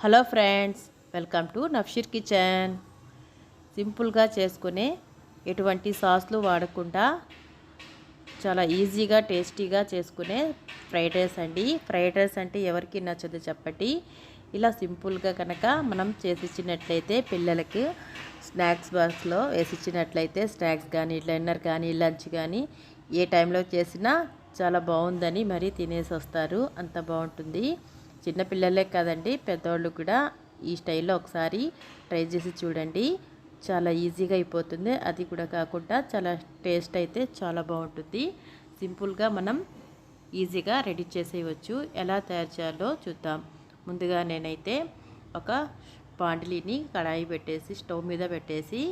Hello friends, welcome to Nafsheer kitchen. సింపుల్గా చేసుకునే ఎటువంటి సాస్లు వాడకుండా చాలా ఈజీగా టేస్టీగా చేసుకునే ఫ్రైడ్ రైస్ అండి. ఫ్రైడ్ రైస్ అంటే ఎవరికి నచ్చదు చెప్పండి. ఇలా సింపుల్గా కనుక మనం చేసిచ్చినట్లయితే పిల్లలకి స్నాక్స్ బాక్స్లో వేసిచ్చినట్లయితే స్నాక్స్ కానీ డిన్నర్ కానీ లంచ్ కానీ ఏ టైంలో చేసినా చాలా బాగుందని మరీ తినేసి వస్తారు. అంత బాగుంటుంది. చిన్నపిల్లలే కాదండి, పెద్దవాళ్ళు కూడా ఈ స్టైల్లో ఒకసారి ట్రై చేసి చూడండి. చాలా ఈజీగా అయిపోతుంది. అది కూడా కాకుండా చాలా టేస్ట్ అయితే చాలా బాగుంటుంది. సింపుల్గా మనం ఈజీగా రెడీ చేసేయవచ్చు. ఎలా తయారు చేయాలో చూద్దాం. ముందుగా నేనైతే ఒక బాండిలీని కడాయి పెట్టేసి స్టవ్ మీద పెట్టేసి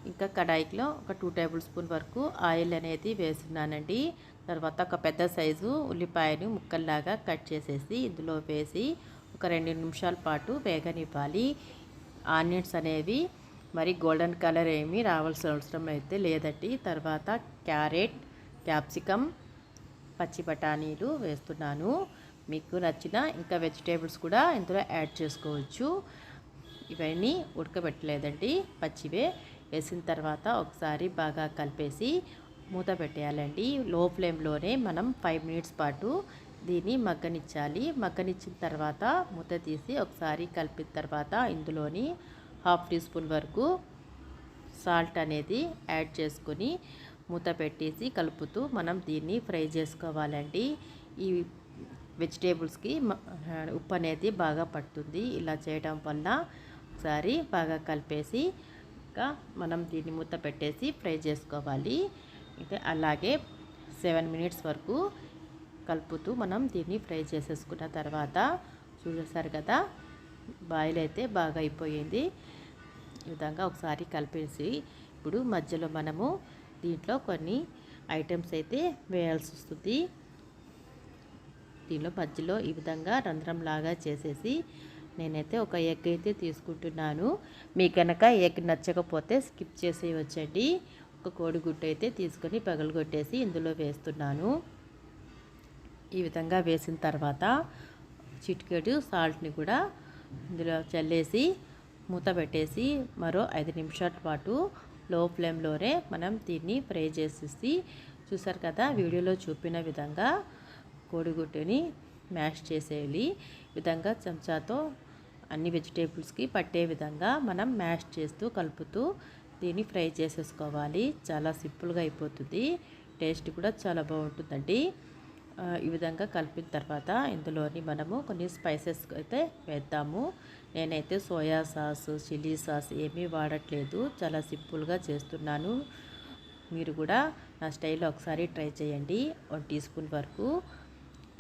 ఇంకా కడాయిలో ఒక 2 టేబుల్ స్పూన్ వరకు ఆయిల్ అనేది వేస్తున్నానండి. తర్వాత ఒక పెద్ద సైజు ఉల్లిపాయను ముక్కల్లాగా కట్ చేసేసి ఇందులో వేసి ఒక 2 నిమిషాల పాటు వేగనివ్వాలి. ఆనియన్స్ అనేవి మరి గోల్డెన్ కలర్ ఏమీ రావాల్సిన అవసరం అయితే లేదండి. తర్వాత క్యారెట్, క్యాప్సికమ్, పచ్చి బఠానీలు వేస్తున్నాను. మీకు నచ్చిన ఇంకా వెజిటేబుల్స్ కూడా ఇందులో యాడ్ చేసుకోవచ్చు. ఇవన్నీ ఉడకబెట్టలేదండి, పచ్చివే. వేసిన తర్వాత ఒకసారి బాగా కలిపేసి మూత పెట్టేయాలండి. లో ఫ్లేమ్లోనే మనం 5 మినిట్స్ పాటు దీన్ని మగ్గనిచ్చాలి. మగ్గనిచ్చిన తర్వాత మూత తీసి ఒకసారి కలిపిన తర్వాత ఇందులోని 1/2 టీ స్పూన్ వరకు సాల్ట్ అనేది యాడ్ చేసుకొని మూత పెట్టేసి కలుపుతూ మనం దీన్ని ఫ్రై చేసుకోవాలండి. ఈ వెజిటేబుల్స్కి ఉప్పు అనేది బాగా పడుతుంది. ఇలా చేయడం వల్ల ఒకసారి బాగా కలిపేసి ఇంకా మనం దీన్ని మూత పెట్టేసి ఫ్రై చేసుకోవాలి. అయితే అలాగే 7 మినిట్స్ వరకు కలుపుతూ మనం దీన్ని ఫ్రై చేసేసుకున్న తర్వాత చూసేసారు కదా, బాయిల్ అయితే బాగా అయిపోయింది. ఈ విధంగా ఒకసారి కలిపేసి ఇప్పుడు మధ్యలో మనము దీంట్లో కొన్ని ఐటమ్స్ అయితే వేయాల్సి వస్తుంది. దీనిలో మధ్యలో ఈ విధంగా రంధ్రం లాగా చేసేసి నేనైతే ఒక ఎగ్ అయితే తీసుకుంటున్నాను. మీకు కనుక ఎగ్ నచ్చకపోతే స్కిప్ చేసేయవచ్చండి. ఒక కోడిగుడ్డు అయితే తీసుకొని పగలగొట్టేసి ఇందులో వేస్తున్నాను. ఈ విధంగా వేసిన తర్వాత చిటికెడు సాల్ట్ని కూడా ఇందులో చల్లేసి మూత పెట్టేసి మరో 5 నిమిషాల పాటు లో ఫ్లేమ్లోనే మనం దీన్ని ఫ్రై చేసేసి చూసారు కదా, వీడియోలో చూపిన విధంగా కోడిగుడ్డుని మ్యాష్ చేసేయాలి. ఈ విధంగా చెంచాతో అన్ని వెజిటేబుల్స్కి పట్టే విధంగా మనం మ్యాష్ చేస్తూ కలుపుతూ దీన్ని ఫ్రై చేసేసుకోవాలి. చాలా సింపుల్గా అయిపోతుంది. టేస్ట్ కూడా చాలా బాగుంటుందండి. ఈ విధంగా కలిపిన తర్వాత ఇందులోని మనము కొన్ని స్పైసెస్ అయితే వేద్దాము. నేనైతే సోయా సాస్, చిల్లీ సాస్ ఏమీ వాడట్లేదు. చాలా సింపుల్గా చేస్తున్నాను. మీరు కూడా నా స్టైల్లో ఒకసారి ట్రై చేయండి. 1 టీ స్పూన్ వరకు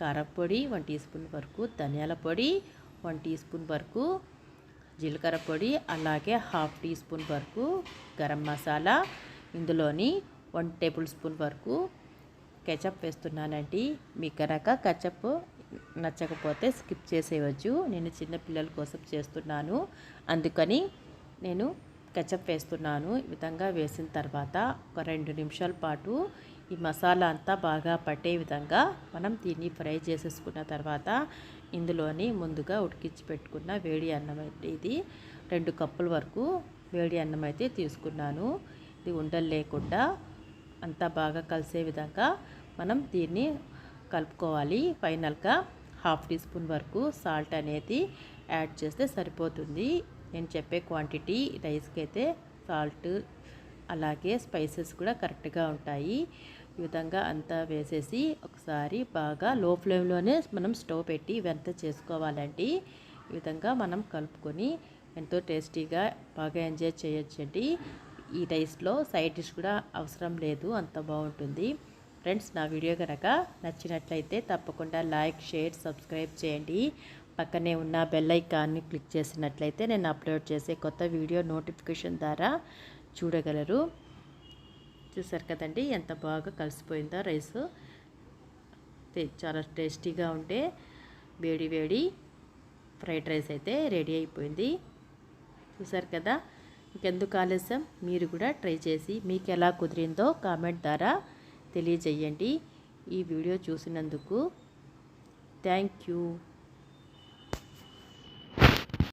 కారం పొడి, 1 టీ స్పూన్ వరకు ధనియాల పొడి, 1 టీ స్పూన్ వరకు జీలకర్ర పొడి, అలాగే 1/2 టీ స్పూన్ వరకు గరం మసాలా, ఇందులోని 1 టేబుల్ స్పూన్ వరకు కెచప్ వేస్తున్నానండి. మీకు కనుక కెచప్ నచ్చకపోతే స్కిప్ చేసేయవచ్చు. నేను చిన్నపిల్లల కోసం చేస్తున్నాను, అందుకని నేను కెచప్ వేస్తున్నాను. ఈ విధంగా వేసిన తర్వాత ఒక 2 నిమిషాల పాటు ఈ మసాలా అంతా బాగా పట్టే విధంగా మనం దీన్ని ఫ్రై చేసేసుకున్న తర్వాత ఇందులోని ముందుగా ఉడికించి పెట్టుకున్న వేడి అన్నం అయితే ఇది 2 కప్పుల వరకు వేడి అన్నం అయితే తీసుకున్నాను. ఇది ఉండలు లేకుండా అంతా బాగా కలిసే విధంగా మనం దీన్ని కలుపుకోవాలి. ఫైనల్గా 1/2 టీ స్పూన్ వరకు సాల్ట్ అనేది యాడ్ చేస్తే సరిపోతుంది. నేను చెప్పే క్వాంటిటీ రైస్కి అయితే సాల్ట్ అలాగే స్పైసెస్ కూడా కరెక్ట్గా ఉంటాయి. ఈ విధంగా అంతా వేసేసి ఒకసారి బాగా లో ఫ్లేమ్లోనే మనం స్టవ్ పెట్టి ఇవంతా చేసుకోవాలండి. ఈ విధంగా మనం కలుపుకొని ఎంతో టేస్టీగా బాగా ఎంజాయ్ చేయొచ్చండి. ఈ రైస్లో సైడ్ డిష్ కూడా అవసరం లేదు, అంత బాగుంటుంది. ఫ్రెండ్స్, నా వీడియో కనుక నచ్చినట్లయితే తప్పకుండా లైక్, షేర్, సబ్స్క్రైబ్ చేయండి. పక్కనే ఉన్న బెల్ ఐకాన్ని క్లిక్ చేసినట్లయితే నేను అప్లోడ్ చేసే కొత్త వీడియో నోటిఫికేషన్ ద్వారా చూడగలరు. చూసారు కదండి, ఎంత బాగా కలిసిపోయిందో రైస్. చాలా టేస్టీగా ఉంటే వేడి వేడి ఫ్రైడ్ రైస్ అయితే రెడీ అయిపోయింది. చూసారు కదా, ఇంకెందుకు ఆలస్యం, మీరు కూడా ట్రై చేసి మీకు ఎలా కుదిరిందో కామెంట్ ద్వారా తెలియజేయండి. ఈ వీడియో చూసినందుకు థ్యాంక్ యూ.